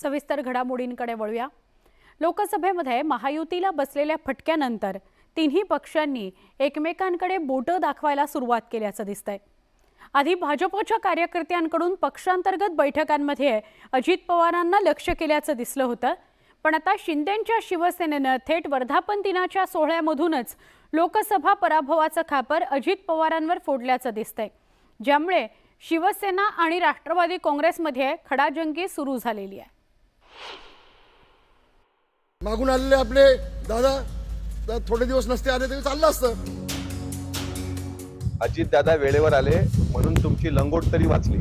सविस्तर घडामोडींकडे वळूया। लोकसभेमध्ये महायुतीला बसलेल्या फटक्यानंतर तिन्ही पक्षांनी एकमेकांकडे बोट दाखवायला सुरुवात केल्याचं दिसतंय। आधी भाजपच्या कार्यकर्त्यांकडून पक्षांतर्गत बैठकांमध्ये अजित पवारांना लक्ष्य केल्याचं दिसलं होतं, पण आता शिंदेंच्या शिवसेनेनं थेट वर्धापन दिनाच्या सोहळ्यामधूनच लोकसभा पराभवाचं खापर अजित पवारांवर फोडल्याचं दिसतंय, ज्यामुळे शिवसेना आणि राष्ट्रवादी काँग्रेसमध्ये खडाजंगी सुरू झालेली आहे। मागून आलेले आपले दादा थोडे दिवस नसते आले तरी चाललं असतं। अजित दादा वेळेवर आले म्हणून तुमची लंगोट तरी वाचली।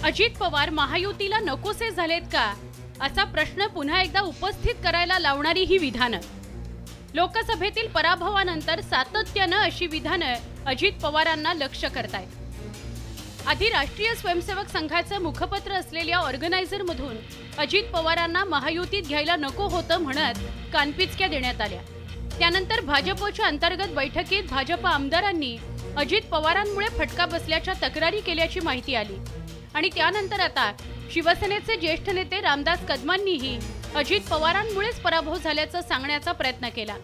अजित पवार महायुतीला नकोसे झालेत का असा प्रश्न पुन्हा एकदा उपस्थित करायला लावणारी ही विधानं। लोकसभेतील पराभवानंतर सातत्यानं अशी विधानं अजित पवारांना लक्ष्य करतायत। आधी राष्ट्रीय स्वयंसेवक संघाचं मुखपत्र असलेल्या ऑर्गनायझर मधून अजित पवारांना महायुतीत घ्यायला नको होतं म्हणत कानपिचक्या देण्यात आल्या। त्यानंतर भाजपच्या अंतर्गत बैठकीत भाजप आमदारांनी अजित पवारांमुळे फटका बसल्याच्या तक्रारी केल्याची माहिती आली आणि त्यानंतर आता शिवसेनेचे ज्येष्ठ नेते रामदास कदमांनीही अजित पवारांमुळेच पराभव झाल्याचं सांगण्याचा प्रयत्न केला।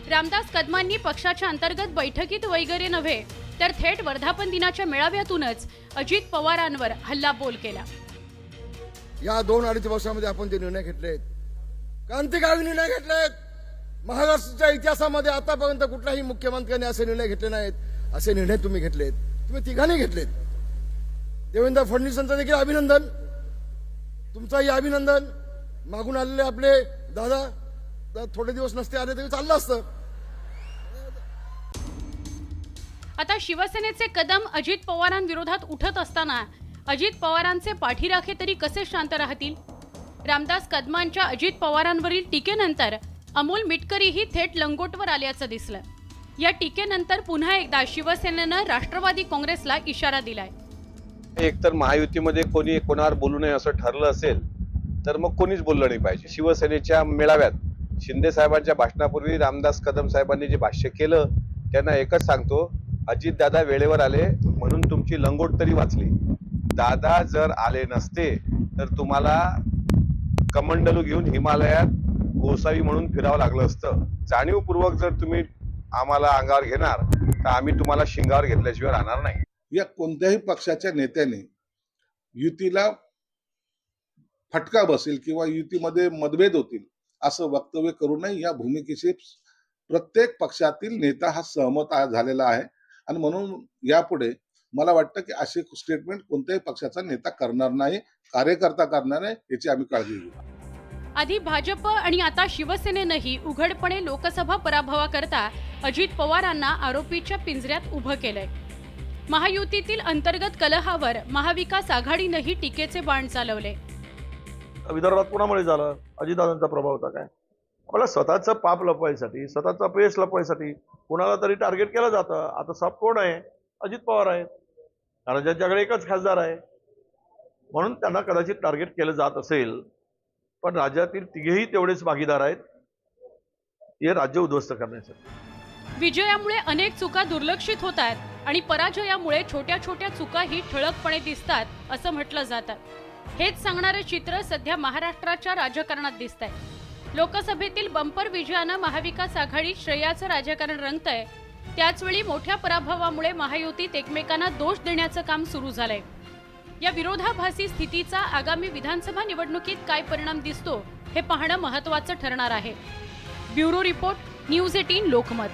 रामदास कदमांनी पक्षाच्या अंतर्गत बैठकीत वगैरे नव्हे तर थेट वर्धापन दिनाच्या मेळाव्यातूनच अजित पवारांवर हल्लाबोल केला। या 2-2.5 वर्षांमध्ये आपण जे निर्णय घेतलेत, क्रांतिकारी निर्णय घेतलेत। महाराष्ट्राच्या इतिहासामध्ये आतापर्यंत कुठल्याही मुख्यमंत्र्यांनी असे निर्णय घेतले नाहीत। असे निर्णय तुम्ही घेतलेत, तुम्ही तिघांनी घेतलेत। देवेंद्र फडणवीसांचं देखील अभिनंदन, तुमचंही अभिनंदन। मागून आलेले आपले दादा थोडे दिवस नसते आले तरी चाललं असतं। आता शिवसेनेचे कदम अजित पवारांविरोधात उठत असताना अजित पवारांचे पाठीराखे तरी कसे शांत राहतील? रामदास कदमांच्या अजित पवारांवरील टीकेनंतर अमोल मिटकरीही थेट लंगोटवर आल्याचं दिसलं। या टीकेनंतर पुन्हा एकदा शिवसेनेनं राष्ट्रवादी काँग्रेसला इशारा दिलाय। एकतर महायुतीमध्ये कोणी कोणावर बोलू नये असं ठरलं असेल तर मग कोणीच बोललं नाही पाहिजे। शिवसेनेच्या मेळाव्यात शिंदे साहेबांच्या भाषणापूर्वी रामदास कदम साहेबांनी जे भाष्य केलं त्यांना एकच सांगतो, अजित दादा वेळेवर आले म्हणून तुमची लंगोट तरी वाचली। दादा जर आले नसते तर तुम्हाला कमंडलू घेऊन हिमालयात गोसावी म्हणून फिरावं लागलं असतं। जाणीवपूर्वक जर तुम्ही आम्हाला अंगावर घेणार तर आम्ही तुम्हाला शिंगावर घेतल्याशिवाय राहणार नाही। या कोणत्याही पक्षाच्या नेत्याने युतीला फटका बसेल किंवा युतीमध्ये मतभेद होतील असं वक्तव्य करू नये। या भूमिकेशी प्रत्येक पक्षातील नेता हा सहमत झालेला आहे आणि म्हणून यापुढे मला वाटतं की असे स्टेटमेंट कोणत्याही पक्षाचा नेता करणार नाही, कार्यकर्ता करणार नाही, याची आम्ही काळजी घेऊ। आधी भाजप आणि आता शिवसेनेनंही उघडपणे लोकसभा पराभवाकरता अजित पवारांना आरोपीच्या पिंजऱ्यात उभं केलंय। महायुतीतील अंतर्गत कलहावर महाविकास आघाडीनंही टीकेचे बाण चालवले। विदर्भात कोणामुळे झालं? अजितदादांचा प्रभाव होता काय? आपल्याला स्वतःचं पाप लपवायसाठी, स्वतःचं अपयश लपवायसाठी कोणाला तरी टार्गेट केलं जातं। आता साप कोण आहे? अजित पवार आहेत, कारण ज्यांच्याकडे एकच खासदार आहे म्हणून त्यांना कदाचित टार्गेट केलं जात असेल, पण राज्यातील तिघेही तेवढेच भागीदार आहेत हे राज्य उद्ध्वस्त करण्यासाठी। विजयामुळे अनेक चुका दुर्लक्षित होत आहेत आणि पराजयामुळे छोट्या छोट्या चुकाही ठळकपणे दिसतात असं म्हटलं जातं। हेच सांगणारे चित्र सध्या महाराष्ट्राच्या राजकारणात दिसतंय। लोकसभेतील बंपर विजयानं महाविकास आघाडीत श्रेयाचं राजकारण रंगतंय, त्याचवेळी मोठ्या पराभवामुळे महायुतीत एकमेकांना दोष देण्याचं काम सुरू झालंय। या विरोधाभासी स्थितीचा आगामी विधानसभा निवडणुकीत काय परिणाम दिसतो हे पाहणं महत्त्वाचं ठरणार आहे। Bureau report, news 18 Lokmat.